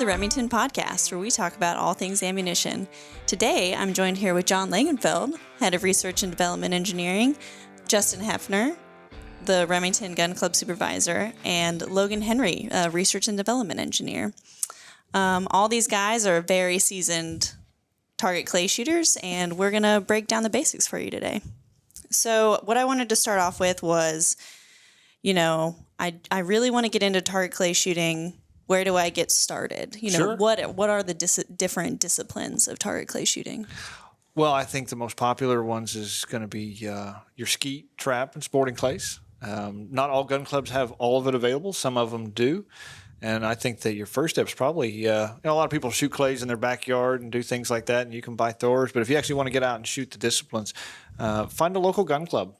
the Remington Podcast, where we talk about all things ammunition. Today, I'm joined here with Jon Langenfeld, Head of Research and Development Engineering, Justin Hefner, the Remington Gun Club Supervisor, and Logan Henry, Research and Development Engineer. All these guys are very seasoned target clay shooters, and we're going to break down the basics for you today. So what I wanted to start off with was, I really want to get into target clay shooting. Where do I get started? Sure. What are the different disciplines of target clay shooting? Well, I think the most popular ones is going to be your skeet, trap, and sporting clays. Not all gun clubs have all of it available. Some of them do. And I think that your first step is probably, a lot of people shoot clays in their backyard and do things like that, and you can buy throwers. But if you actually want to get out and shoot the disciplines, find a local gun club.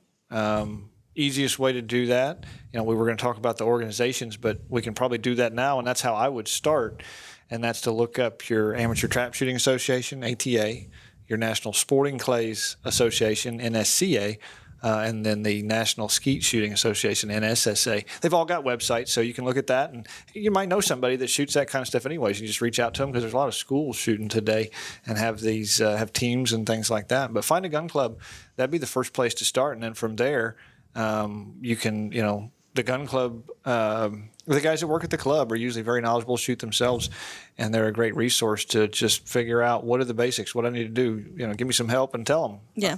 Easiest way to do that, we were going to talk about the organizations, but we can probably do that now, and that's how I would start. And that's to look up your Amateur Trap Shooting Association, ATA, your National Sporting Clays Association, NSCA, and then the National Skeet Shooting Association, NSSA. They've all got websites, so you can look at that, and you might know somebody that shoots that kind of stuff anyways. You just reach out to them because there's a lot of schools shooting today and have these have teams and things like that. But find a gun club. That'd be the first place to start, and then from there, you can, the gun club, the guys that work at the club are usually very knowledgeable, shoot themselves, and they're a great resource to just figure out what are the basics, what I need to do. Give me some help and tell them. Yeah.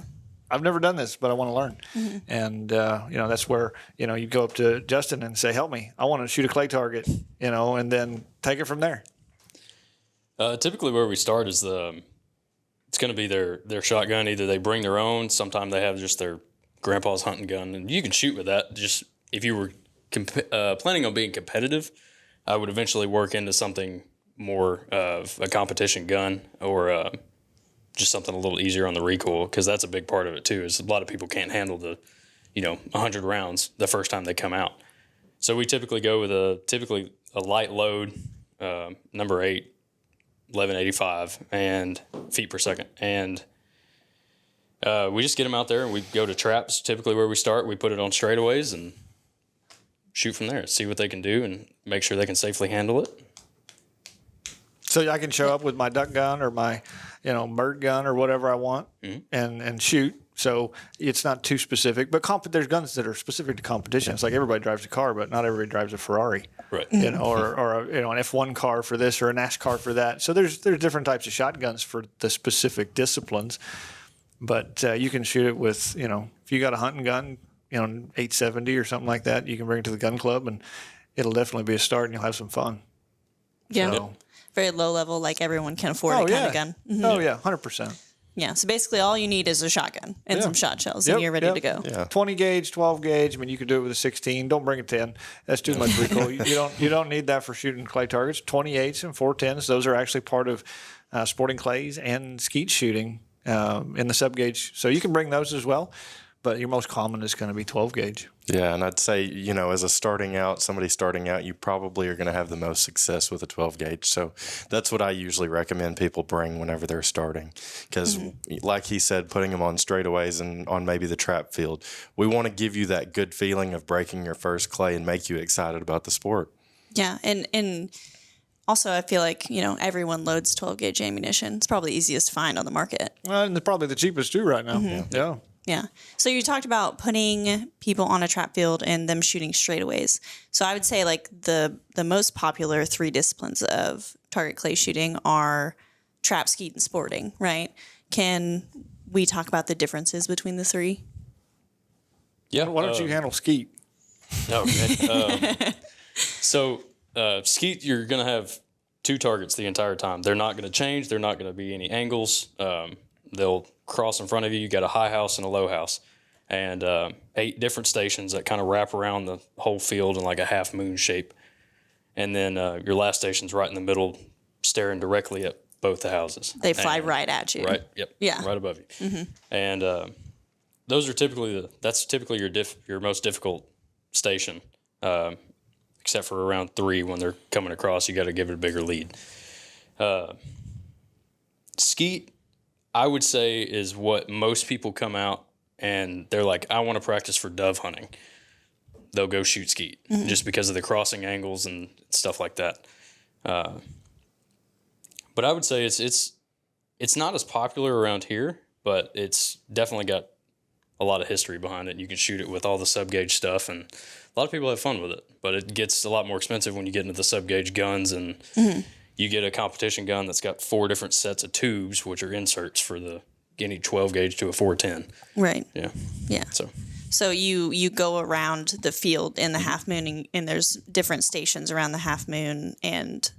I've never done this, but I want to learn. Mm-hmm. And, that's where, you go up to Justin and say, help me. I want to shoot a clay target, and then take it from there. Typically where we start is it's going to be their shotgun. Either they bring their own, sometimes they have just their grandpa's hunting gun, and you can shoot with that. Just if you were planning on being competitive, I would eventually work into something more of a competition gun or just something a little easier on the recoil, because that's a big part of it too. Is a lot of people can't handle the 100 rounds the first time they come out. So we typically go with a light load, number 8, 1185 and feet per second, and we just get them out there and we go to traps, typically where we start. We put it on straightaways and shoot from there, see what they can do and make sure they can safely handle it. So I can show up with my duck gun or my, Mert gun or whatever I want, mm-hmm. and shoot. So it's not too specific, but there's guns that are specific to competition. It's like everybody drives a car, but not everybody drives a Ferrari, right? Or an F1 car for this or a NASCAR for that. So there's different types of shotguns for the specific disciplines. But you can shoot it with, if you got a hunting gun, 870 or something like that, you can bring it to the gun club, and it'll definitely be a start, and you'll have some fun. Yeah. So, very low level, like everyone can afford a kind of gun. Mm-hmm. Oh, yeah, 100%. Yeah, so basically all you need is a shotgun and some shot shells, and you're ready to go. Yeah. 20 gauge, 12 gauge. I mean, you could do it with a 16. Don't bring a 10. That's too much recoil. You don't need that for shooting clay targets. 28s and 410s, those are actually part of sporting clays and skeet shooting in the sub gauge. So you can bring those as well, but your most common is going to be 12 gauge. Yeah, and I'd say, as somebody starting out, you probably are going to have the most success with a 12 gauge. So that's what I usually recommend people bring whenever they're starting. Because like he said, putting them on straightaways and on maybe the trap field, we want to give you that good feeling of breaking your first clay and make you excited about the sport. Yeah, and also I feel like, everyone loads 12 gauge ammunition. It's probably easiest to find on the market. Well, and probably the cheapest too right now. Mm-hmm. Yeah. Yeah. So you talked about putting people on a trap field and them shooting straightaways. So I would say like the most popular 3 disciplines of target clay shooting are trap, skeet, and sporting, right? Can we talk about the differences between the 3? Yeah. Why don't you handle skeet? Okay. So skeet, you're going to have 2 targets the entire time. They're not going to change. They're not going to be any angles. They'll cross in front of you. You got a high house and a low house, and 8 different stations that kind of wrap around the whole field in like a half moon shape. And then your last station's right in the middle, staring directly at both the houses. They fly right at you. Right. Yep. Yeah. Right above you. Mm-hmm. And those are typically your most difficult station, except for around 3 when they're coming across. You got to give it a bigger lead. Skeet, I would say, is what most people come out and they're like, I want to practice for dove hunting. They'll go shoot skeet just because of the crossing angles and stuff like that. But I would say it's not as popular around here, but it's definitely got a lot of history behind it. You can shoot it with all the sub-gauge stuff, and a lot of people have fun with it. But it gets a lot more expensive when you get into the sub-gauge guns, and you get a competition gun that's got 4 different sets of tubes, which are inserts for any 12 gauge to a 410. Right. Yeah. Yeah. So you go around the field in the half moon, and there's different stations around the half moon, and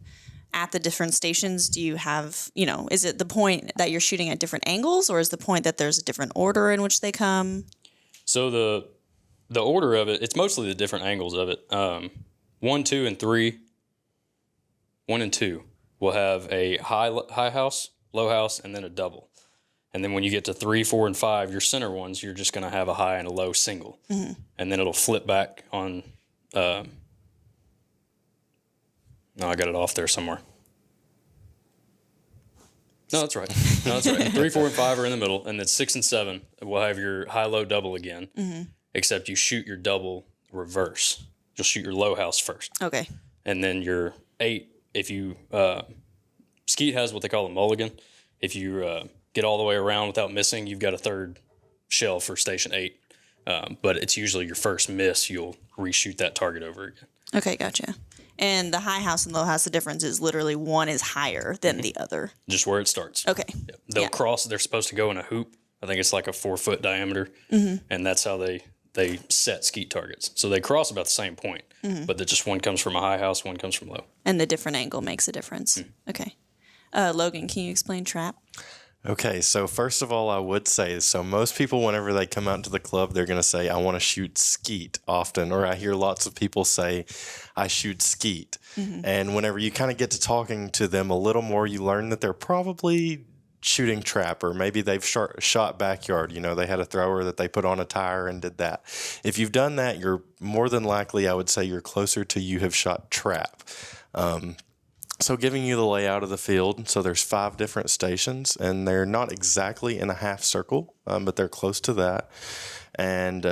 at the different stations, do you have, is it the point that you're shooting at different angles, or is the point that there's a different order in which they come? So the order of it, it's mostly the different angles of it. 1, 2, and 3. 1 and 2 will have a high house, low house, and then a double. And then when you get to 3, 4, and 5, your center ones, you're just going to have a high and a low single. And then it'll flip back on. No, I got it off there somewhere. No, that's right. 3, 4, and 5 are in the middle, and then 6 and 7 will have your high, low, double again. Except you shoot your double reverse. You'll shoot your low house first. Okay. And then your 8, if you Skeet has what they call a mulligan. If you get all the way around without missing, you've got a third shell for station 8. But it's usually your first miss, you'll reshoot that target over again. Okay, gotcha. And the high house and low house, the difference is literally one is higher than the other. Just where it starts. Okay. Yep. They'll cross. They're supposed to go in a hoop. I think it's like a 4-foot diameter, and that's how they set Skeet targets. So they cross about the same point, but just one comes from a high house, one comes from low. And the different angle makes a difference. Okay. Logan, can you explain trap? Okay, so first of all, I would say, so most people, whenever they come out to the club, they're going to say, I want to shoot Skeet often, or I hear lots of people say, I shoot Skeet. And whenever you kind of get to talking to them a little more, you learn that they're probably shooting trap, or maybe they've shot backyard. They had a thrower that they put on a tire and did that. If you've done that, you're more than likely, I would say, you're closer to you have shot trap. So giving you the layout of the field, so there's 5 different stations, and they're not exactly in a half circle, but they're close to that. And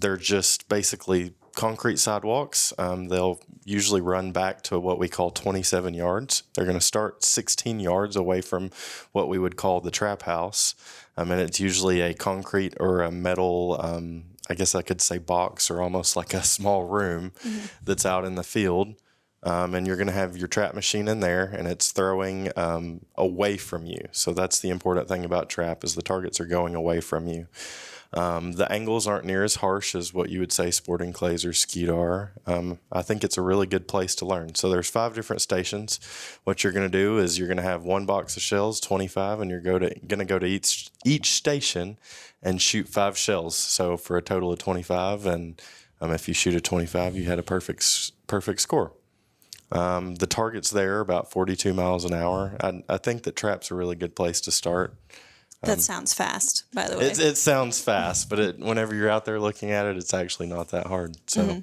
they're just basically concrete sidewalks. They'll usually run back to what we call 27 yards. They're going to start 16 yards away from what we would call the trap house. And it's usually a concrete or a metal, I guess I could say box, or almost like a small room that's out in the field. And you're going to have your trap machine in there, and it's throwing away from you. So that's the important thing about trap, is the targets are going away from you. The angles aren't near as harsh as what you would say sporting clays or Skeet are. I think it's a really good place to learn. So there's 5 different stations. What you're going to do is you're going to have 1 box of shells, 25, and you're going to go to each station and shoot 5 shells. So for a total of 25, and if you shoot a 25, you had a perfect score. The target's there about 42 miles an hour. I think that trap's a really good place to start. That sounds fast, by the way. It sounds fast, but whenever you're out there looking at it, it's actually not that hard. So,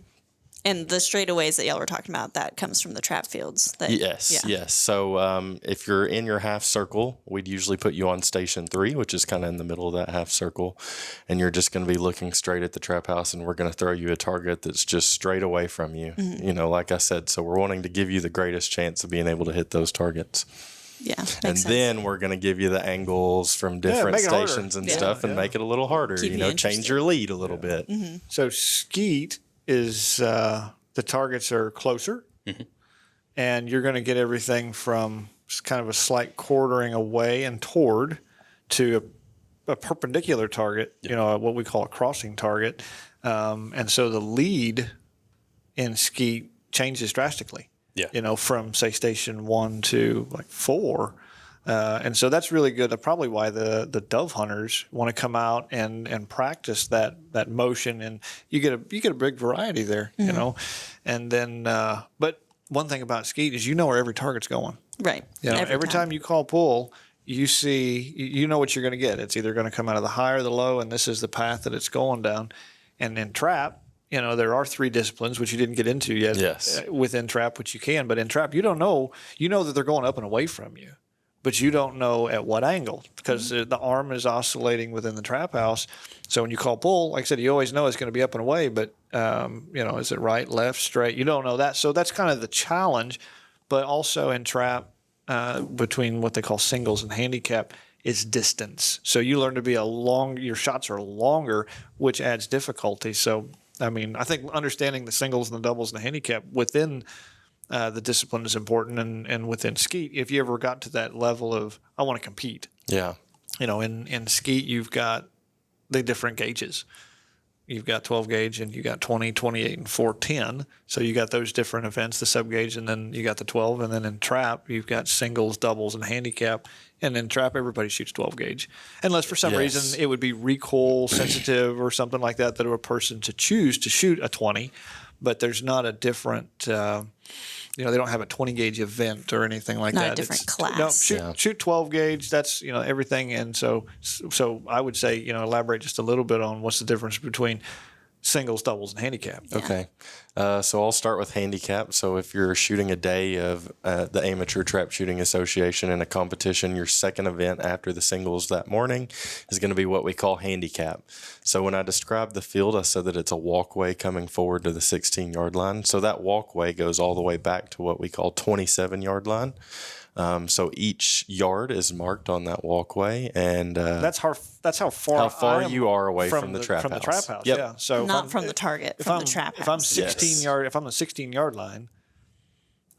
And the straightaways that y'all were talking about, that comes from the trap fields. Yes. So if you're in your half circle, we'd usually put you on station 3, which is kind of in the middle of that half circle. And you're just going to be looking straight at the trap house, and we're going to throw you a target that's just straight away from you. Like I said, so we're wanting to give you the greatest chance of being able to hit those targets. Yeah. And then we're going to give you the angles from different stations and stuff, and make it a little harder, change your lead a little bit. So Skeet is the targets are closer, and you're going to get everything from kind of a slight quartering away and toward to a perpendicular target, what we call a crossing target. And so the lead in Skeet changes drastically. Yeah. From say station 1 to like 4. And so that's really good. That's probably why the dove hunters want to come out and practice that motion, and you get a big variety there, And then, but one thing about Skeet is where every target's going. Right. Every time you call pull, you see what you're going to get. It's either going to come out of the high or the low, and this is the path that it's going down. And in trap, there are 3 disciplines, which you didn't get into yet. Yes. Within trap, which you can, but in trap, you don't know. You know that they're going up and away from you, but you don't know at what angle, because the arm is oscillating within the trap house. So when you call pull, like I said, you always know it's going to be up and away, but is it right, left, straight? You don't know that. So that's kind of the challenge. But also in trap, between what they call singles and handicap is distance. So you learn to be your shots are longer, which adds difficulty. So, I mean, I think understanding the singles and the doubles and the handicap within the discipline is important. And within Skeet, if you ever got to that level of, I want to compete. Yeah. In Skeet, you've got the different gauges. You've got 12 gauge and you got 20, 28, and 410. So you got those different events, the sub gauge, and then you got the 12. And then in trap, you've got singles, doubles, and handicap. And in trap, everybody shoots 12 gauge. Unless for some reason it would be recoil sensitive or something like that a person to choose to shoot a 20. But there's not a different, they don't have a 20 gauge event or anything like that. Not a different class. No, shoot 12 gauge. That's, everything. And so I would say, elaborate just a little bit on what's the difference between singles, doubles, and handicap. Yeah. Okay. So I'll start with handicap. So if you're shooting a day of the Amateur Trap Shooting Association in a competition, your second event after the singles that morning is going to be what we call handicap. So when I described the field, I said that it's a walkway coming forward to the 16-yard line. So that walkway goes all the way back to what we call 27-yard line. So each yard is marked on that walkway, and that's how far you are away from the trap house. From the trap house, Yep. yeah. So Not from the target, from the trap house. If I'm 16 if I'm on the 16-yard line,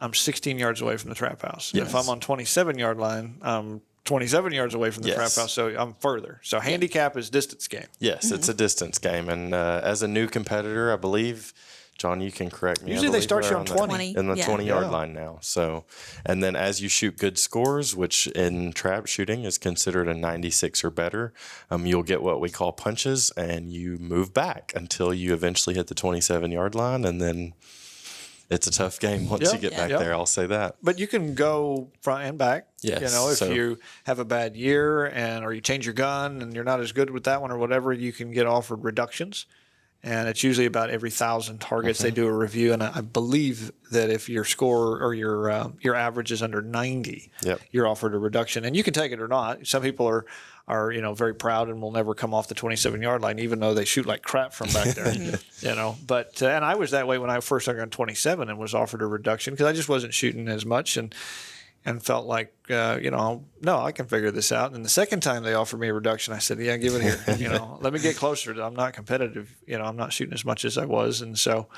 I'm 16 yards away from the trap house. Yes. If I'm on 27-yard line, I'm 27 yards away from the trap house, so I'm further. So handicap is distance game. Yes, it's a distance game, and as a new competitor, I believe. John, you can correct me. Usually they start you on 20. In the 20-yard line now. So, and then as you shoot good scores, which in trap shooting is considered a 96 or better, you'll get what we call punches, and you move back until you eventually hit the 27-yard line, and then it's a tough game once you get back there. I'll say that. But you can go front and back. Yes. If you have a bad year or you change your gun and you're not as good with that one or whatever, you can get offered reductions. And it's usually about every 1,000 targets they do a review. And I believe that if your score or your average is under 90, you're offered a reduction. And you can take it or not. Some people are very proud and will never come off the 27-yard line, even though they shoot like crap from back there. But and I was that way when I first started on 27 and was offered a reduction because I just wasn't shooting as much and felt like, no, I can figure this out. And the second time they offered me a reduction, I said, yeah, give it here. Let me get closer. I'm not competitive. I'm not shooting as much as I was. And so,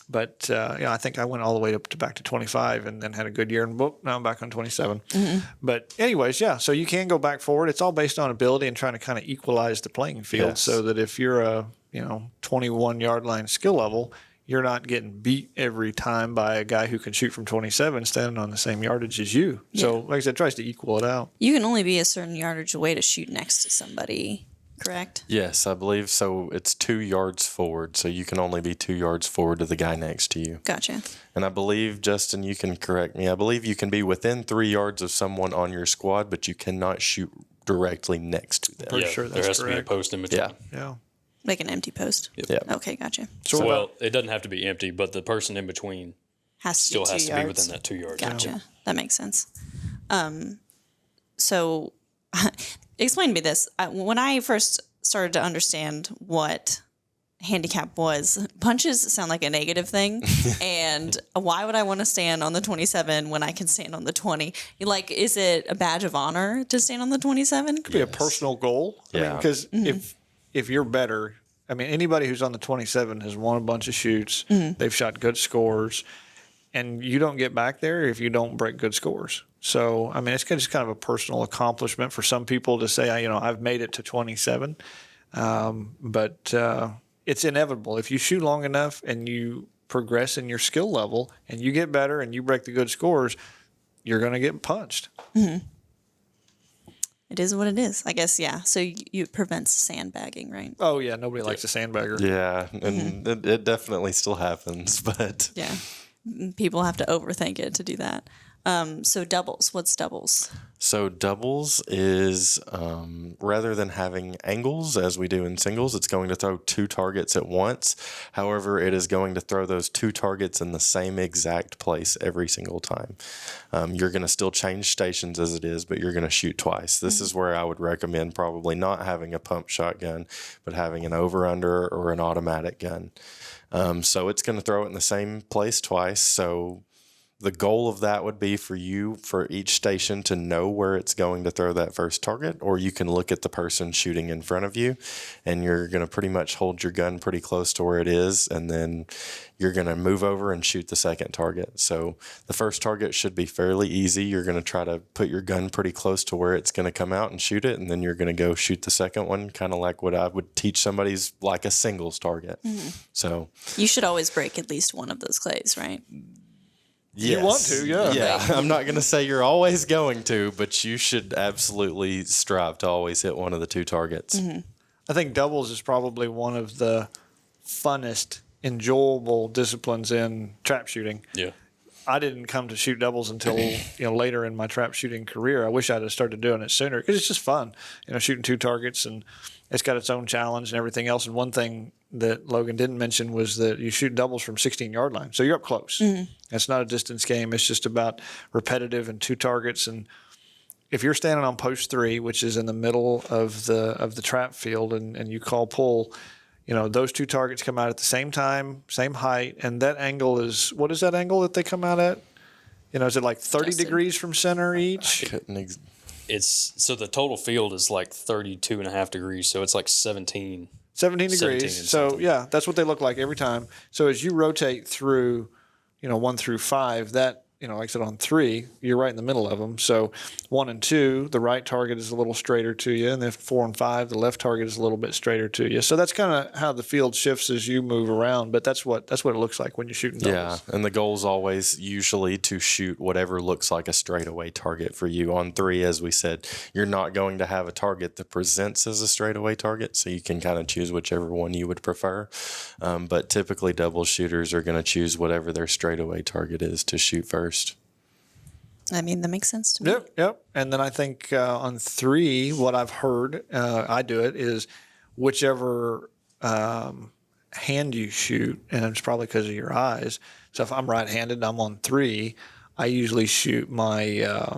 but, I think I went all the way back to 25 and then had a good year. And now I'm back on 27. Mm-hmm. But anyways, so you can go back forward. It's all based on ability and trying to kind of equalize the playing field so that if you're a, 21-yard line skill level, you're not getting beat every time by a guy who can shoot from 27 standing on the same yardage as you. Yeah. So, like I said, it tries to equal it out. You can only be a certain yardage away to shoot next to somebody, correct? Yes, I believe so. It's 2 yards forward, so you can only be 2 yards forward to the guy next to you. Gotcha. And I believe, Justin, you can correct me, I believe you can be within 3 yards of someone on your squad, but you cannot shoot directly next to them. Pretty sure that's there has correct. to be a post in between. Yeah. Like an empty post? Yep. Okay, gotcha. So it doesn't have to be empty, but the person in between still has to be within that 2 yards. Gotcha. Yeah. That makes sense. So explain to me this. When I first started to understand what handicap was, punches sound like a negative thing. And why would I want to stand on the 27 when I can stand on the 20? Like, is it a badge of honor to stand on the 27? It could be a personal goal. Yeah. Because if you're better, anybody who's on the 27 has won a bunch of shoots. Mm-hmm. They've shot good scores. And you don't get back there if you don't break good scores. So, it's just kind of a personal accomplishment for some people to say, I've made it to 27. But it's inevitable. If you shoot long enough and you progress in your skill level and you get better and you break the good scores, you're going to get punched. Mm-hmm. It is what it is, I guess. Yeah. So it prevents sandbagging, right? Oh yeah, nobody likes a sandbagger. Yeah, and it definitely still happens, but yeah, people have to overthink it to do that. So doubles. What's doubles? So doubles is rather than having angles as we do in singles, it's going to throw 2 targets at once. However, it is going to throw those 2 targets in the same exact place every single time. You're going to still change stations as it is, but you're going to shoot twice. This is where I would recommend probably not having a pump shotgun, but having an over-under or an automatic gun. So it's going to throw it in the same place twice. So The goal of that would be for you, for each station, to know where it's going to throw that first target, or you can look at the person shooting in front of you, and you're going to pretty much hold your gun pretty close to where it is, and then you're going to move over and shoot the second target. So the first target should be fairly easy. You're going to try to put your gun pretty close to where it's going to come out and shoot it, and then you're going to go shoot the second one, kind of like what I would teach somebody's like a singles target. So You should always break at least one of those clays, right? yes. You want to, yeah. Yeah, I'm not going to say you're always going to, but you should absolutely strive to always hit one of the two targets. I think doubles is probably one of the funnest, enjoyable disciplines in trap shooting. Yeah. I didn't come to shoot doubles until later in my trap shooting career. I wish I'd have started doing it sooner because it's just fun, shooting two targets, and it's got its own challenge and everything else. And one thing that Logan didn't mention was that you shoot doubles from 16-yard line, so you're up close. It's not a distance game. It's just about repetitive and two targets. And if you're standing on post 3, which is in the middle of the trap field, and you call pull, those two targets come out at the same time, same height, and that angle is, what is that angle that they come out at? Is it like 30 degrees from center each? It's so the total field is like 32.5 degrees, so it's like 17 degrees. 17 and So something. yeah, that's what they look like every time. So as you rotate through, 1 through 5, that, like I said, on 3, you're right in the middle of them. So 1 and 2, the right target is a little straighter to you, and then 4 and 5, the left target is a little bit straighter to you. So that's kind of how the field shifts as you move around. But that's what it looks like when you're shooting doubles. Yeah, and the goal is always usually to shoot whatever looks like a straightaway target for you. On 3, as we said, you're not going to have a target that presents as a straightaway target, so you can kind of choose whichever one you would prefer. But typically, double shooters are going to choose whatever their straightaway target is to shoot first. I mean, that makes sense to me. Yep. And then I think on 3, what I've heard, I do it, is whichever hand you shoot, and it's probably because of your eyes. So if I'm right-handed, I'm on 3, I usually shoot my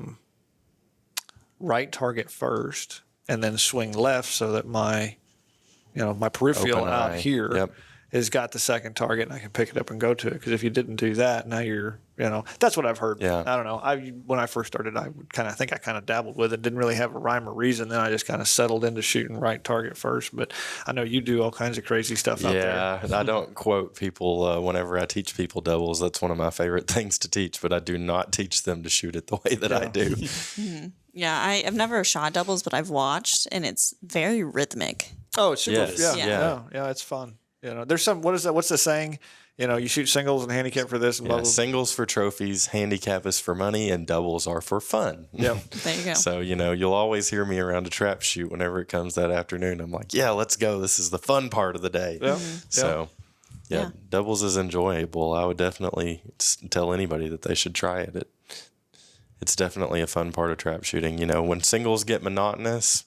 right target first and then swing left so that my peripheral Open out eye. here Yep. has got the second target, and I can pick it up and go to it. Because if you didn't do that, now you're, that's what I've heard. Yeah. I don't know. When I first started, I kind of dabbled with it. Didn't really have a rhyme or reason. Then I just kind of settled into shooting right target first. But I know you do all kinds of crazy stuff out there. Yeah, I don't quote people whenever I teach people doubles. That's one of my favorite things to teach, but I do not teach them to shoot it the way that I do. Yeah, I've never shot doubles, but I've watched, and it's very rhythmic. Oh, it's super. Yes. Yeah, it's fun. There's some. What is that? What's the saying? You shoot singles and handicap for this and blah, Yeah, blah, blah. singles for trophies, handicap is for money, and doubles are for fun. Yeah. There you go. So, you'll always hear me around a trap shoot whenever it comes that afternoon. I'm like, yeah, let's go. This is the fun part of the day. Yeah. So, yeah, doubles is enjoyable. I would definitely tell anybody that they should try it. It's definitely a fun part of trap shooting. When singles get monotonous,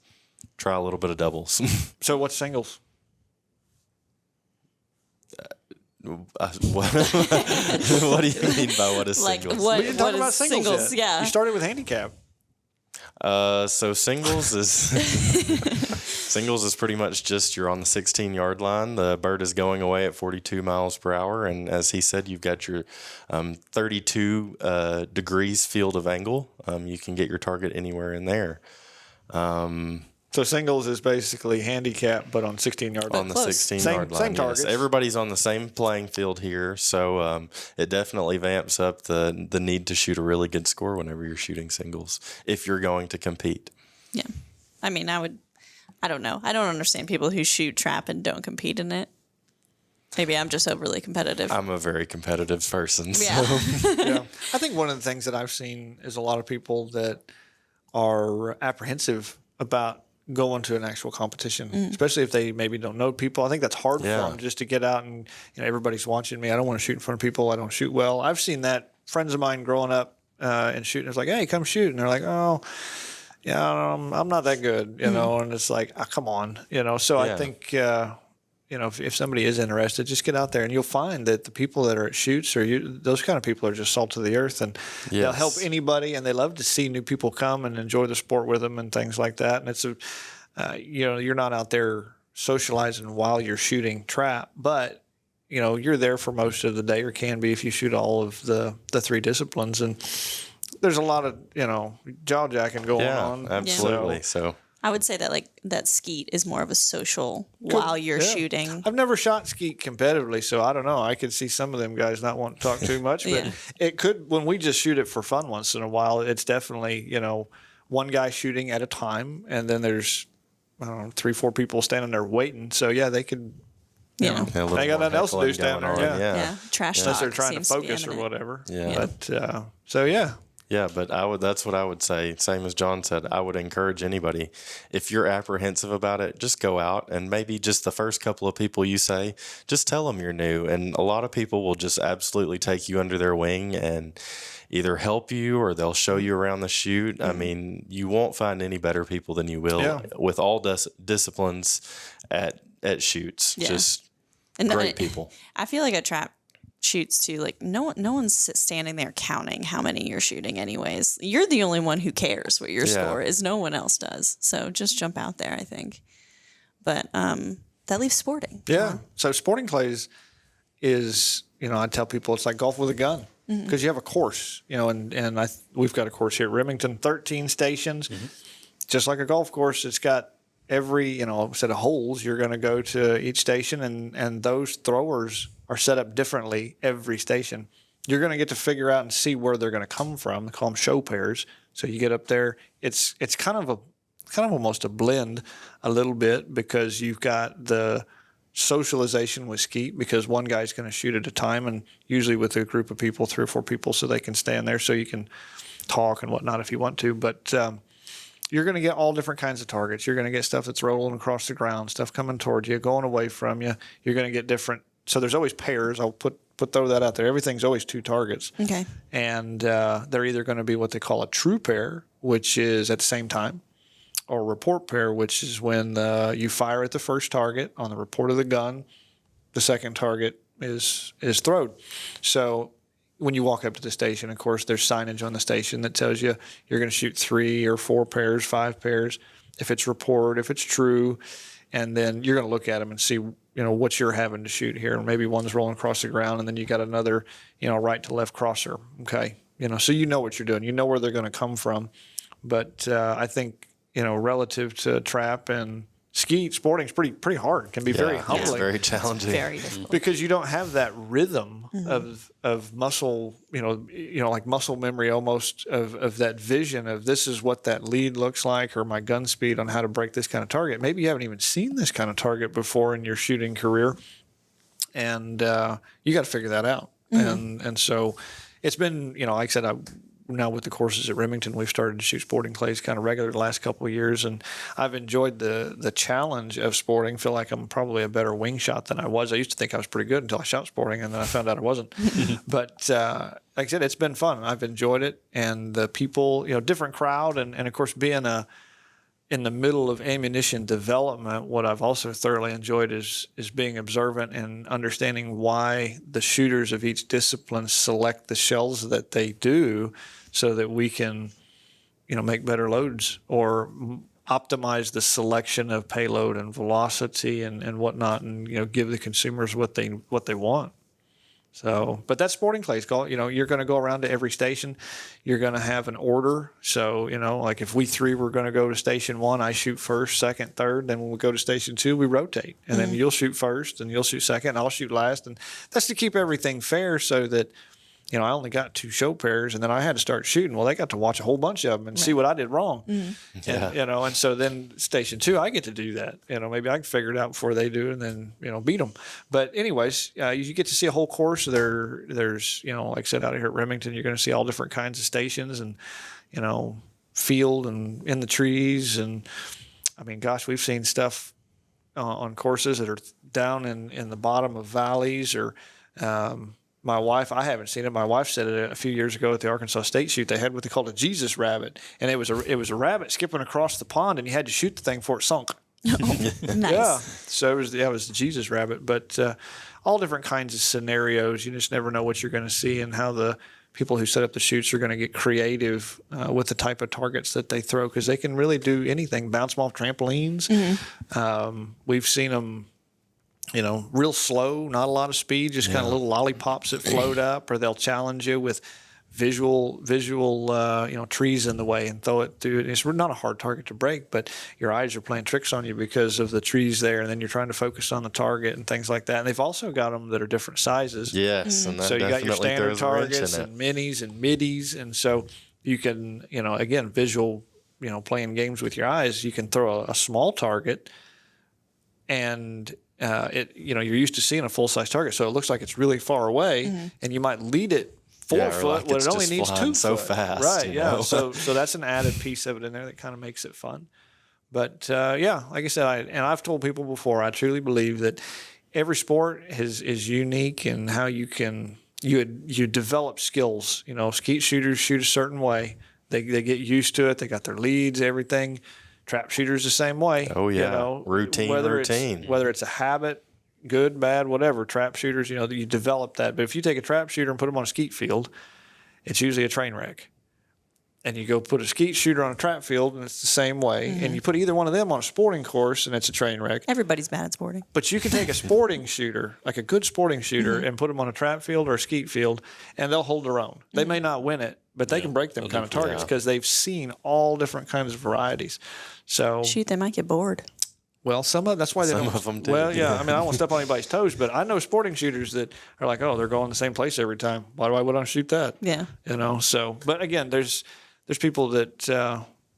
try a little bit of doubles. So what's singles? What do you mean by what is Like singles? what? We didn't talk what about is singles yet. Yeah. You started with handicap. So singles is singles is pretty much just you're on the 16-yard line. The bird is going away at 42 miles per hour, and as he said, you've got your 32 degrees field of angle. You can get your target anywhere in there. So singles is basically handicap, but on 16-yard line. On the close. 16-yard line. Same yes. targets. Everybody's on the same playing field here, so it definitely vamps up the need to shoot a really good score whenever you're shooting singles, if you're going to compete. Yeah. I mean, I don't know. I don't understand people who shoot trap and don't compete in it. Maybe I'm just overly competitive. I'm a very competitive person. So. Yeah. Yeah. I think one of the things that I've seen is a lot of people that are apprehensive about going to an actual competition, especially if they maybe don't know people. I think that's hard for them just to get out and everybody's watching me. I don't want to shoot in front of people. I don't shoot well. I've seen that. Friends of mine growing up and shooting, it's like, hey, come shoot. And they're like, oh, yeah, I'm not that good, and it's like, oh, come on, So I think, if somebody is interested, just get out there and you'll find that the people that are at shoots those kind of people are just salt of the earth, and they'll help anybody, and they love to see new people come and enjoy the sport with them and things like that. And it's you're not out there socializing while you're shooting trap, but you're there for most of the day, or can be if you shoot all of the three disciplines. And there's a lot of, jaw jacking going on. Absolutely. So I would say that that skeet is more of a social while you're shooting. I've never shot skeet competitively, so I don't know. I could see some of them guys not wanting to talk too much, but it could, when we just shoot it for fun once in a while, it's definitely, one guy shooting at a time, and then there's, I don't know, 3-4 people standing there waiting. So they could, they got nothing else to do standing there. Yeah. Trash talk. Unless they're trying to focus or whatever. Yeah. But, Yeah, but that's what I would say. Same as John said, I would encourage anybody, if you're apprehensive about it, just go out and maybe just the first couple of people you say, just tell them you're new. And a lot of people will just absolutely take you under their wing and either help you or they'll show you around the shoot. I mean, you won't find any better people than you will with all disciplines at shoots. Just great people. I feel like a trap shoots too, no one's standing there counting how many you're shooting anyways. You're the only one who cares what your score is. No one else does. So just jump out there, I think. But that leaves sporting. Yeah. So sporting clays is, I tell people it's like golf with a gun, because you have a course, and we've got a course here at Remington, 13 stations, just like a golf course. It's got every, set of holes. You're going to go to each station, and those throwers are set up differently every station. You're going to get to figure out and see where they're going to come from. They call them show pairs. So you get up there. It's kind of almost a blend a little bit, because you've got the socialization with skeet, because one guy's going to shoot at a time, and usually with a group of people, 3 or 4 people, so they can stand there so you can talk and whatnot if you want to. But you're going to get all different kinds of targets. You're going to get stuff that's rolling across the ground, stuff coming towards you, going away from you. You're going to get different. So there's always pairs. I'll throw that out there. Everything's always 2 targets. Okay. And they're either going to be what they call a true pair, which is at the same time, or a report pair, which is when you fire at the first target on the report of the gun, the second target is thrown. So when you walk up to the station, of course, there's signage on the station that tells you you're going to shoot 3 or 4 pairs, 5 pairs, if it's report, if it's true, and then you're going to look at them and see, what you're having to shoot here. Maybe one's rolling across the ground, and then you got another, right to left crosser. Okay. So you know what you're doing. You know where they're going to come from. But I think, relative to trap and skeet, sporting's pretty hard. It can be very humbling. It's very challenging. Very difficult. Because you don't have that rhythm of muscle, like muscle memory almost, of that vision of this is what that lead looks like, or my gun speed on how to break this kind of target. Maybe you haven't even seen this kind of target before in your shooting career, and you got to figure that out. And so it's been, like I said, now with the courses at Remington, we've started to shoot sporting clays kind of regular the last couple of years, and I've enjoyed the challenge of sporting. Feel like I'm probably a better wing shot than I was. I used to think I was pretty good until I shot sporting, and then I found out I wasn't. But like I said, it's been fun. I've enjoyed it, and the people, different crowd, and of course being in the middle of ammunition development, what I've also thoroughly enjoyed is being observant and understanding why the shooters of each discipline select the shells that they do, so that we can, make better loads or optimize the selection of payload and velocity and whatnot, and give the consumers what they want. So, but that's sporting clays. You're going to go around to every station. You're going to have an order. So, like if we 3 were going to go to station 1, I shoot first, second, third. Then when we go to station 2, we rotate. And then you'll shoot first, and you'll shoot second, and I'll shoot last. And that's to keep everything fair, so that, I only got 2 show pairs, and then I had to start shooting. Well, they got to watch a whole bunch of them and see what I did wrong. And, and so then station 2, I get to do that. Maybe I can figure it out before they do, and then, beat them. But anyways, you get to see a whole course. There's, like I said, out here at Remington, you're going to see all different kinds of stations, and, field and in the trees. And I mean, gosh, we've seen stuff on courses that are down in the bottom of valleys, or, my wife, I haven't seen it. My wife said it a few years ago at the Arkansas State shoot. They had what they called a Jesus rabbit, and it was a rabbit skipping across the pond, and you had to shoot the thing before it sunk. Nice. Yeah, so it was the Jesus rabbit. But all different kinds of scenarios. You just never know what you're going to see, and how the people who set up the shoots are going to get creative with the type of targets that they throw, because they can really do anything. Bounce them off trampolines. We've seen them real slow, not a lot of speed, just kind of little lollipops that float up, or they'll challenge you with visual, trees in the way and throw it through. It's not a hard target to break, but your eyes are playing tricks on you because of the trees there, and then you're trying to focus on the target and things like that. And they've also got them that are different sizes. Yes, and that so you got your definitely standard throws a wrench targets in it. and minis and middies, and so you can, again, visual, playing games with your eyes. You can throw a small target, and you're used to seeing a full size target, so it looks like it's really far away, and you might lead it 4 foot like when it's it only just needs flying 2 so foot. fast, right? you Yeah. know? So that's an added piece of it in there that kind of makes it fun. But like I said, I've told people before, I truly believe that every sport is unique in how you develop skills. Skeet shooters shoot a certain way. They get used to it. They got their leads, everything. Trap shooters the same way. Oh, yeah. Routine. Whether it's a habit, good, bad, whatever. Trap shooters, you develop that. But if you take a trap shooter and put them on a skeet field, it's usually a train wreck. And you go put a skeet shooter on a trap field, and it's the same way. And you put either one of them on a sporting course, and it's a train wreck. Everybody's bad at sporting. But you can take a sporting shooter, like a good sporting shooter, and put them on a trap field or a skeet field, and they'll hold their own. They may not win it, but they can break them kind of targets because they've seen all different kinds of varieties. So Shoot, they might get bored. well, that's why Some of them do. Well, yeah. I mean, I don't want to step on anybody's toes, but I know sporting shooters that are like, oh, they're going the same place every time. Why do I want to shoot that? Yeah. So, but again, there's people that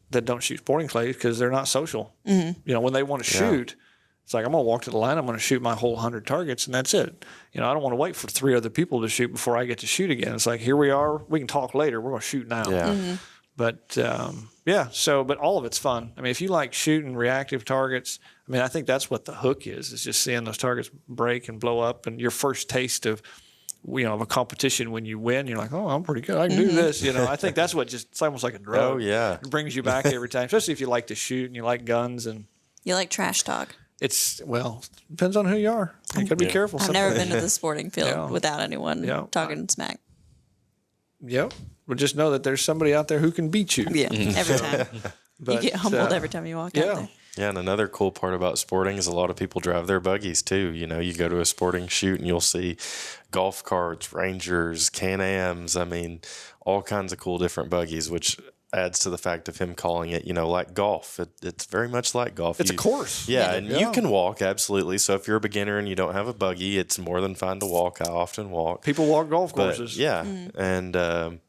don't shoot sporting clays because they're not social. When they want to shoot, it's like, I'm going to walk to the line, I'm going to shoot my whole 100 targets, and that's it. I don't want to wait for 3 other people to shoot before I get to shoot again. It's like, here we are, we can talk later, we're going to shoot now. Yeah. But but all of it's fun. I mean, if you like shooting reactive targets, I mean, I think that's what the hook is just seeing those targets break and blow up, and your first taste of a competition when you win, you're like, oh, I'm pretty good. I can do this. I think that's what it's almost like a drug. Oh, yeah. It brings you back every time, especially if you like to shoot and you like guns. And You like trash talk. depends on who you are. You got to be careful. I've never been to the sporting field without anyone talking smack. Yep. But just know that there's somebody out there who can beat you. Yeah, every time. But, you get humbled every time you walk out there. Yeah, and another cool part about sporting is a lot of people drive their buggies too. You go to a sporting shoot and you'll see golf carts, Rangers, Can-Ams. I mean, all kinds of cool different buggies, which adds to the fact of him calling it, like golf. It's very much like golf. It's a course. Yeah, and you can walk, absolutely. So if you're a beginner and you don't have a buggy, it's more than fine to walk. I often walk. People walk golf courses. Yeah, and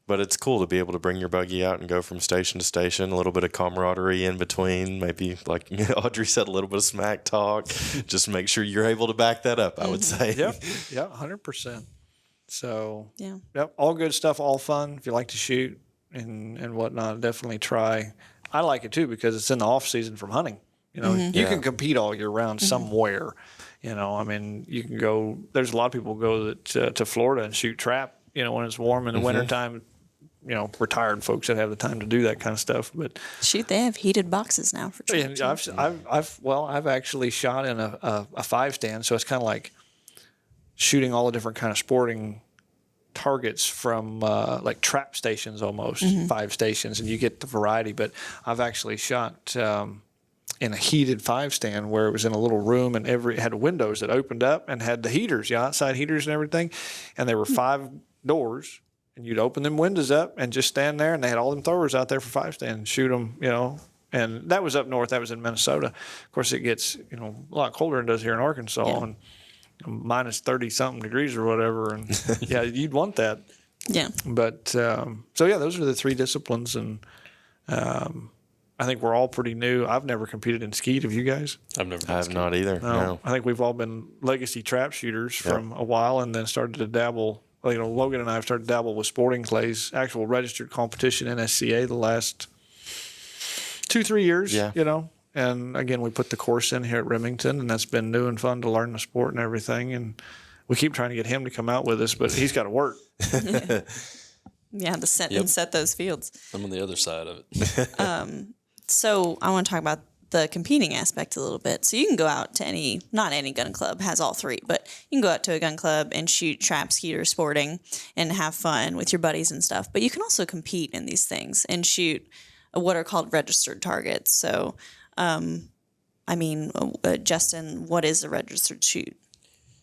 but it's cool to be able to bring your buggy out and go from station to station, a little bit of camaraderie in between, maybe like Audrey said, a little bit of smack talk. Just make sure you're able to back that up, I would say. Yep, 100%. So, yeah, all good stuff, all fun. If you like to shoot and whatnot, definitely try. I like it too because it's in the off season from hunting. You can compete all year round somewhere. I mean, you can go. There's a lot of people go to Florida and shoot trap. When it's warm in the wintertime. Retired folks that have the time to do that kind of stuff. But shoot, they have heated boxes now for trap. I've actually shot in a 5-stand, so it's kind of like shooting all the different kind of sporting targets from like trap stations almost, 5 stations, and you get the variety. But I've actually shot in a heated 5-stand where it was in a little room and it had windows that opened up and had the heaters, outside heaters and everything, and there were 5 doors. And you'd open them windows up and just stand there, and they had all them throwers out there for 5-stand and shoot them, And that was up north. That was in Minnesota. Of course, it gets, a lot colder than it does here in Arkansas, and minus 30-something degrees or whatever. And, you'd want that. Yeah. But, those are the 3 disciplines. And I think we're all pretty new. I've never competed in skeet. Have you guys? I've never. I have not either. No. I think we've all been legacy trap shooters from a while and then started to dabble. Logan and I have started to dabble with sporting clays, actual registered competition in SCA the last 2-3 years, And again, we put the course in here at Remington, and that's been new and fun to learn the sport and everything. And we keep trying to get him to come out with us, but he's got to work. Yeah, to set those fields. I'm on the other side of it. So I want to talk about the competing aspect a little bit. So you can go out to not any gun club has all 3, but you can go out to a gun club and shoot trap, skeet, or sporting and have fun with your buddies and stuff. But you can also compete in these things and shoot what are called registered targets. So I mean, Justin, what is a registered shoot?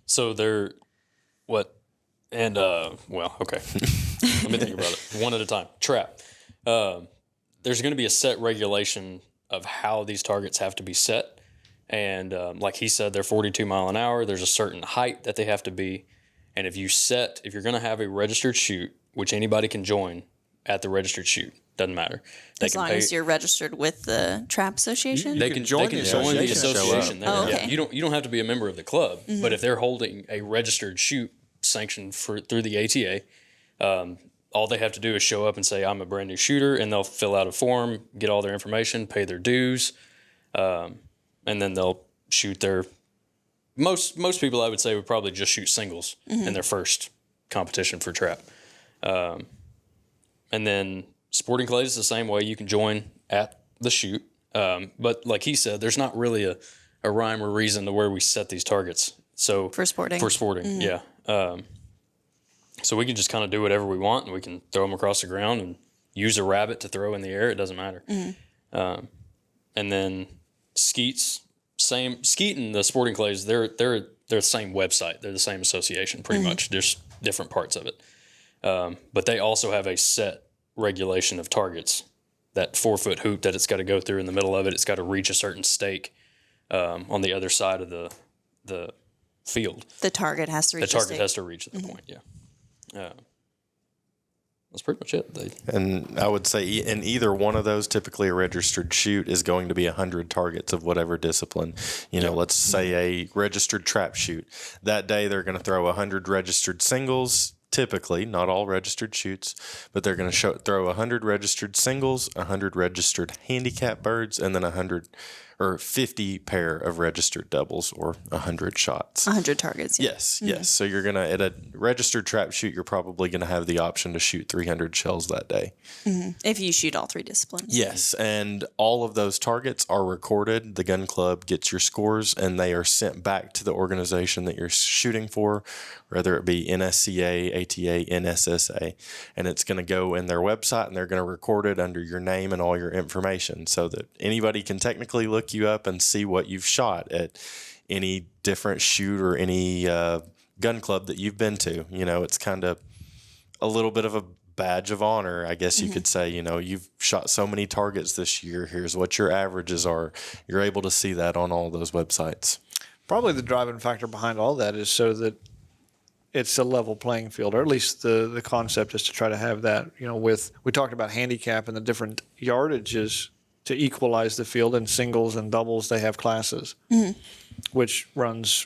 So they're what? And well, okay. Let me think about it one at a time. Trap. There's going to be a set regulation of how these targets have to be set, and like he said, they're 42 mile an hour. There's a certain height that they have to be, and if you're going to have a registered shoot, which anybody can join at the registered shoot, doesn't matter. As long as you're registered with the Trap Association? They can join the association. Oh, okay. Yeah, you don't have to be a member of the club, but if they're holding a registered shoot sanctioned through the ATA, all they have to do is show up and say, I'm a brand new shooter, and they'll fill out a form, get all their information, pay their dues, and then they'll shoot their most people I would say would probably just shoot singles in their first competition for Trap. And then Sporting Clays is the same way. You can join at the shoot. But like he said, there's not really a rhyme or reason to where we set these targets. So For sporting, yeah. So we can just kind of do whatever we want, and we can throw them across the ground and use a rabbit to throw in the air. It doesn't matter. And then Skeet's Skeet and the Sporting Clays, they're the same website. They're the same association, pretty much. There's different parts of it. But they also have a set regulation of targets. That 4-foot hoop that it's got to go through in the middle of it, it's got to reach a certain stake on the other side of the field. The target has to reach the target has to reach that point, yeah. That's pretty much it. And I would say in either one of those, typically a registered shoot is going to be 100 targets of whatever discipline. Let's say a registered trap shoot. That day they're going to throw 100 registered singles, typically, not all registered shoots, but they're going to throw 100 registered singles, 100 registered handicap birds, and then 100 or 50 pair of registered doubles, or 100 shots. 100 targets. Yeah. Yes. So you're going to, at a registered trap shoot, you're probably going to have the option to shoot 300 shells that day. If you shoot all 3 disciplines. Yes. And all of those targets are recorded. The gun club gets your scores, and they are sent back to the organization that you're shooting for, whether it be NSCA, ATA, NSSA. And it's going to go in their website, and they're going to record it under your name and all your information, so that anybody can technically look you up and see what you've shot at any different shoot or any gun club that you've been to. It's kind of a little bit of a badge of honor, I guess you could say. You've shot so many targets this year. Here's what your averages are. You're able to see that on all those websites. Probably the driving factor behind all that is so that it's a level playing field, or at least the concept is to try to have that. We talked about handicap and the different yardages to equalize the field. In singles and doubles, they have classes, which runs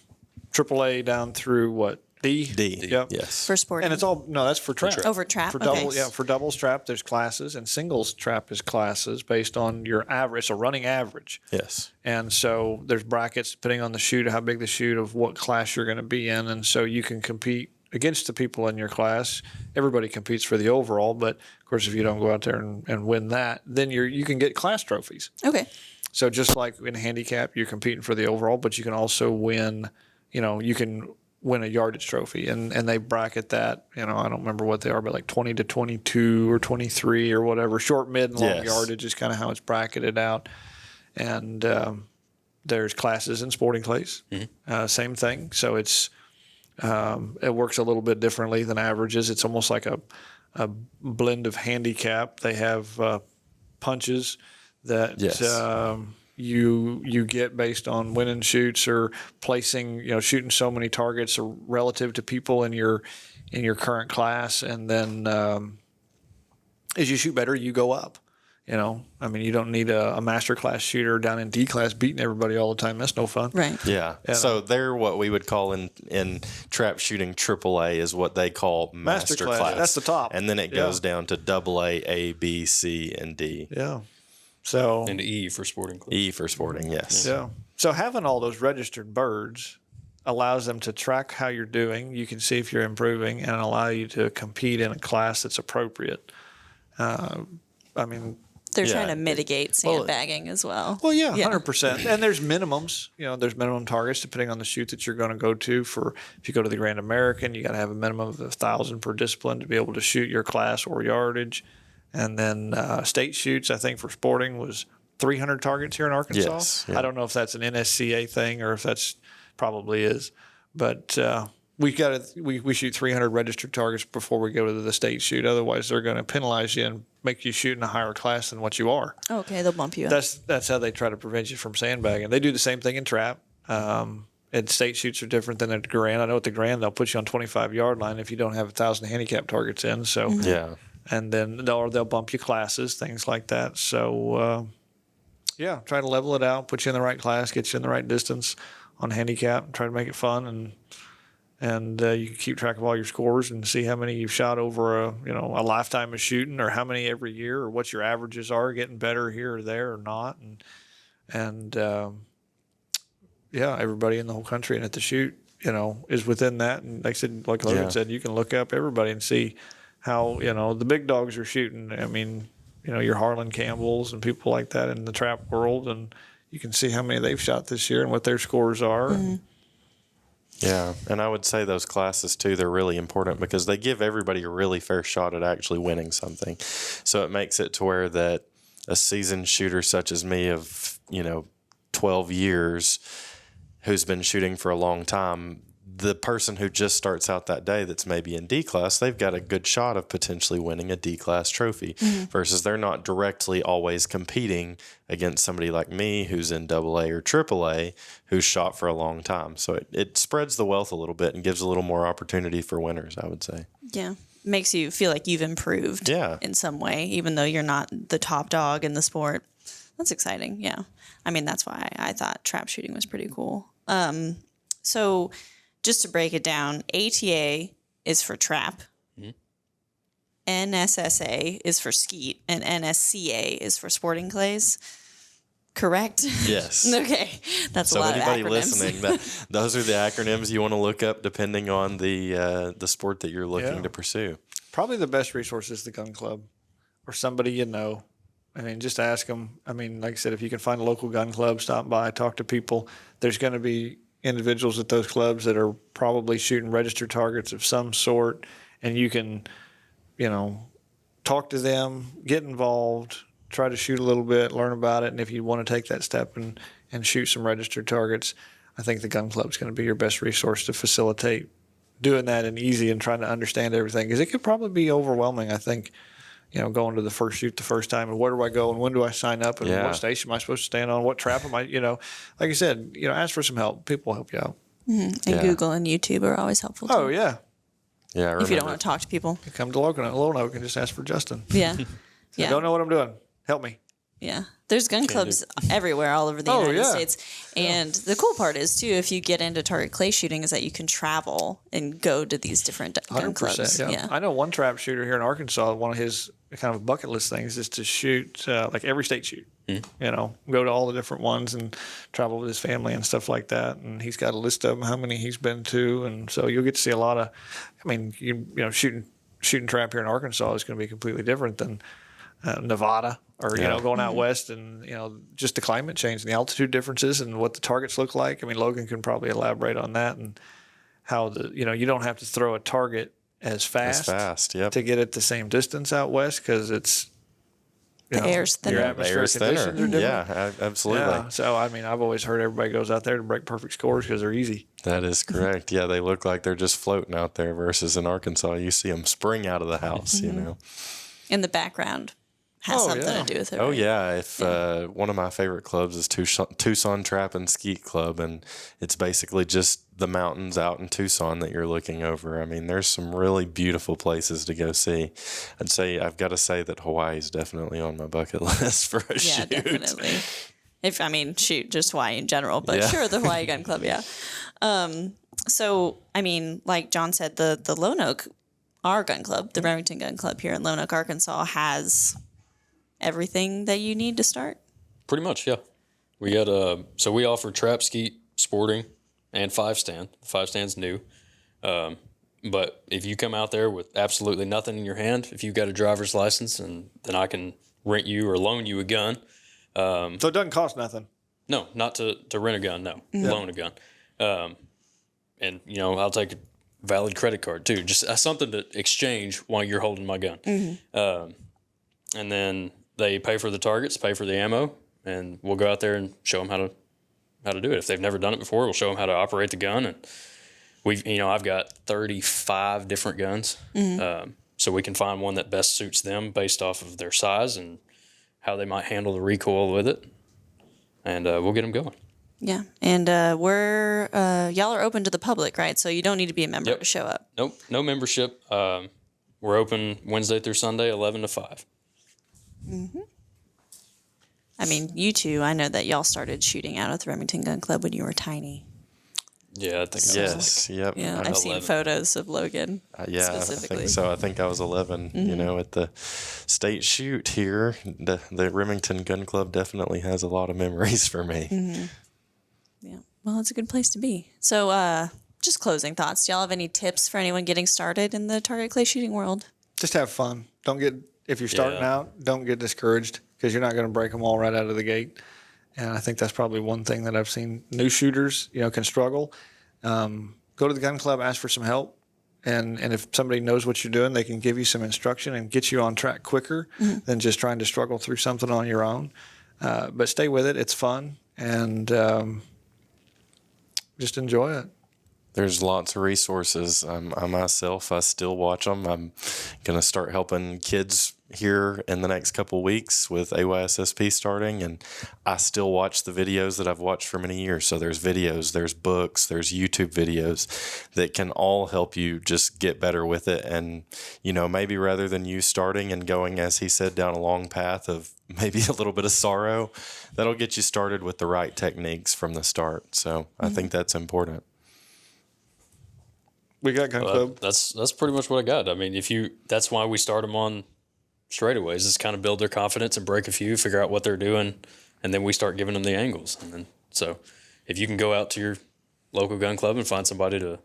AAA down through what? D? Yep. Yes. For sporting. And it's all, no, that's for trap. For trap. For okay. double, yeah, for doubles trap, there's classes, and singles trap is classes based on your average. It's a running average. Yes. And so there's brackets depending on the shoot, how big the shoot, of what class you're going to be in. And so you can compete against the people in your class. Everybody competes for the overall, but of course, if you don't go out there and win that, then you can get class trophies. Okay. So just like in handicap, you're competing for the overall, but you can also win, you can win a yardage trophy, and they bracket that, I don't remember what they are, but like 20 to 22 or 23 or whatever. Short, mid, and long yardage is kind of how it's bracketed out. And there's classes in Sporting Clays. Same thing. So it's it works a little bit differently than averages. It's almost like a blend of handicap. They have punches that you get based on winning shoots or placing, shooting so many targets relative to people in your current class, and then as you shoot better, you go up. You don't need a master class shooter down in D class beating everybody all the time. That's no fun. Right. Yeah. So they're what we would call in trap shooting AAA is what they call master class. That's the top. And then it goes down to AA, A, B, C, and D. Yeah. So and E for sporting. E for sporting, yes. Yeah. So having all those registered birds allows them to track how you're doing. You can see if you're improving, and allow you to compete in a class that's appropriate. They're trying to mitigate sandbagging as well. Well, yeah, 100%. And there's minimums. There's minimum targets depending on the shoot that you're going to go to. If you go to the Grand American, you got to have a minimum of 1,000 per discipline to be able to shoot your class or yardage. And then state shoots, I think for sporting was 300 targets here in Arkansas. Yes, yeah. I don't know if that's an NSCA thing or if that's probably is, but we shoot 300 registered targets before we go to the state shoot. Otherwise, they're going to penalize you and make you shoot in a higher class than what you are. Okay, they'll bump you up. That's how they try to prevent you from sandbagging. They do the same thing in trap. And state shoots are different than at the Grand. I know at the Grand they'll put you on 25-yard line if you don't have 1,000 handicap targets in. So Yeah. and then they'll bump you classes, things like that. So try to level it out, put you in the right class, get you in the right distance on handicap, try to make it fun, and you can keep track of all your scores and see how many you've shot over a lifetime of shooting, or how many every year, or what your averages are, getting better here or there or not, and everybody in the whole country and at the shoot, is within that. And like I said, like Logan said, you can look up everybody and see how, the big dogs are shooting. I mean, your Harlan Campbells and people like that in the trap world, and you can see how many they've shot this year and what their scores are. Mm-hmm. Yeah, and I would say those classes too, they're really important because they give everybody a really fair shot at actually winning something. So it makes it to where that a seasoned shooter such as me of, 12 years who's been shooting for a long time, the person who just starts out that day that's maybe in D class, they've got a good shot of potentially winning a D class trophy versus they're not directly always competing against somebody like me who's in AA or AAA who's shot for a long time. So it spreads the wealth a little bit and gives a little more opportunity for winners, I would say. Yeah. Makes you feel like you've improved in some way, even though you're not the top dog in the sport. That's exciting. Yeah. I mean, that's why I thought trap shooting was pretty cool. So just to break it down, ATA is for trap, NSSA is for skeet, and NSCA is for sporting clays. Correct? Yes. Okay. That's a So lot of anybody acronyms. listening, those are the acronyms you want to look up depending on the sport that you're looking to pursue. Probably the best resource is the gun club or somebody you know. I mean, just ask them. I mean, like I said, if you can find a local gun club, stop by, talk to people. There's going to be individuals at those clubs that are probably shooting registered targets of some sort, and you can, talk to them, get involved, try to shoot a little bit, learn about it, and if you want to take that step and shoot some registered targets, I think the gun club is going to be your best resource to facilitate doing that and easy and trying to understand everything, because it could probably be overwhelming, I think. Going to the first shoot the first time, and where do I go, and when do I sign up, and what station am I supposed to stand on, what trap am I, like I said, ask for some help. People will help you out. Mm-hmm. And Google and YouTube are always helpful too. Oh, yeah. Yeah. If you don't want to talk to people. You come to Logan and just ask for Justin. Yeah. I don't know what I'm doing. Help me. Yeah. There's gun clubs everywhere, all over the United States. And the cool part is, too, if you get into target clay shooting, is that you can travel and go to these different gun clubs. Yeah. I know one trap shooter here in Arkansas, one of his kind of bucket list things is to shoot like every state shoot. Go to all the different ones and travel with his family and stuff like that. And he's got a list of them, how many he's been to. And so you'll get to see a lot of, shooting trap here in Arkansas is going to be completely different than Nevada or, going out west, and, just the climate change and the altitude differences and what the targets look like. I mean, Logan can probably elaborate on that and how you don't have to throw a target as fast to get it the same distance out west, because it's, the air's thinner. Your atmospheric conditions are different. Yeah, absolutely. Yeah. So, I've always heard everybody goes out there to break perfect scores because they're easy. That is correct. Yeah, they look like they're just floating out there versus in Arkansas, you see them spring out of the house, In the background has something to do with it. Oh, right? yeah. If one of my favorite clubs is Tucson Trap and Skeet Club, and it's basically just the mountains out in Tucson that you're looking over. I mean, there's some really beautiful places to go see. I've got to say that Hawaii is definitely on my bucket list for a shoot. Yeah, definitely. Just Hawaii in general, but sure, the Hawaii Gun Club, yeah. So, like John said, the Lone Oak, our gun club, the Remington Gun Club here in Lone Oak, Arkansas, has everything that you need to start? Pretty much, yeah. We got so we offer trap, skeet, sporting, and 5-stand. The 5-stand's new. But if you come out there with absolutely nothing in your hand, if you've got a driver's license, and then I can rent you or loan you a gun. So it doesn't cost nothing? No, not to rent a gun, no. Loan a gun. And, I'll take a valid credit card, too. Just something to exchange while you're holding my gun. And then they pay for the targets, pay for the ammo, and we'll go out there and show them how to do it. If they've never done it before, we'll show them how to operate the gun. And I've got 35 different guns, so we can find one that best suits them based off of their size and how they might handle the recoil with it, and we'll get them going. Yeah, and y'all are open to the public, right? So you don't need to be a member to show up. Nope, no membership. We're open Wednesday through Sunday, 11 to 5. Mm-hmm. I mean, you two, I know that y'all started shooting out at the Remington Gun Club when you were tiny. Yeah, I think Yes, yep. Yeah, I've seen photos of Logan specifically. I think so. I think I was 11, at the state shoot here. The Remington Gun Club definitely has a lot of memories for me. Mm-hmm. Yeah, well, it's a good place to be. So, just closing thoughts. Do y'all have any tips for anyone getting started in the target clay shooting world? Just have fun. If you're starting out, don't get discouraged because you're not going to break them all right out of the gate. And I think that's probably one thing that I've seen new shooters, can struggle. Go to the gun club, ask for some help. And if somebody knows what you're doing, they can give you some instruction and get you on track quicker than just trying to struggle through something on your own. But stay with it. It's fun. And just enjoy it. There's lots of resources. I myself, I still watch them. I'm going to start helping kids here in the next couple of weeks with AYSSP starting, and I still watch the videos that I've watched for many years. So there's videos, there's books, there's YouTube videos that can all help you just get better with it. And, maybe rather than you starting and going, as he said, down a long path of maybe a little bit of sorrow, that'll get you started with the right techniques from the start. So I think that's important. We got gun club. That's pretty much what I got. I mean, that's why we start them on straightaways, is kind of build their confidence and break a few, figure out what they're doing, and then we start giving them the angles. And then, so if you can go out to your local gun club and find somebody to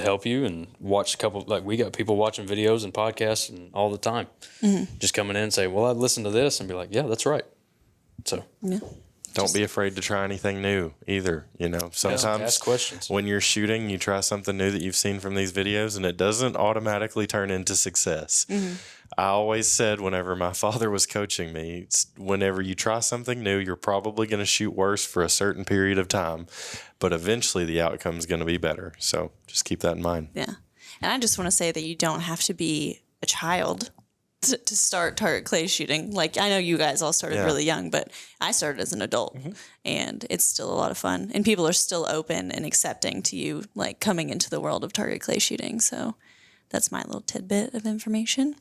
help you and watch a couple, like we got people watching videos and podcasts and all the time, just coming in and say, well, I listened to this, and be like, yeah, that's right. So yeah. Don't be afraid to try anything new either. Sometimes ask questions. When you're shooting, you try something new that you've seen from these videos, and it doesn't automatically turn into success. I always said, whenever my father was coaching me, whenever you try something new, you're probably going to shoot worse for a certain period of time, but eventually the outcome is going to be better. So just keep that in mind. Yeah. And I just want to say that you don't have to be a child to start target clay shooting. Like, I know you guys all started really young, but I started as an adult, and it's still a lot of fun. And people are still open and accepting to you, like, coming into the world of target clay shooting. So that's my little tidbit of information.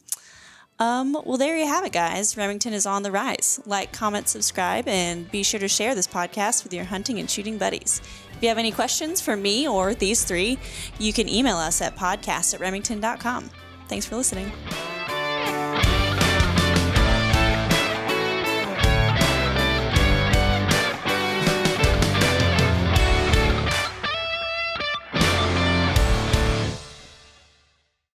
Well, there you have it, guys. Remington is on the rise. Like, comment, subscribe, and be sure to share this podcast with your hunting and shooting buddies. If you have any questions for me or these three, you can email us at podcast@remington.com. Thanks for listening.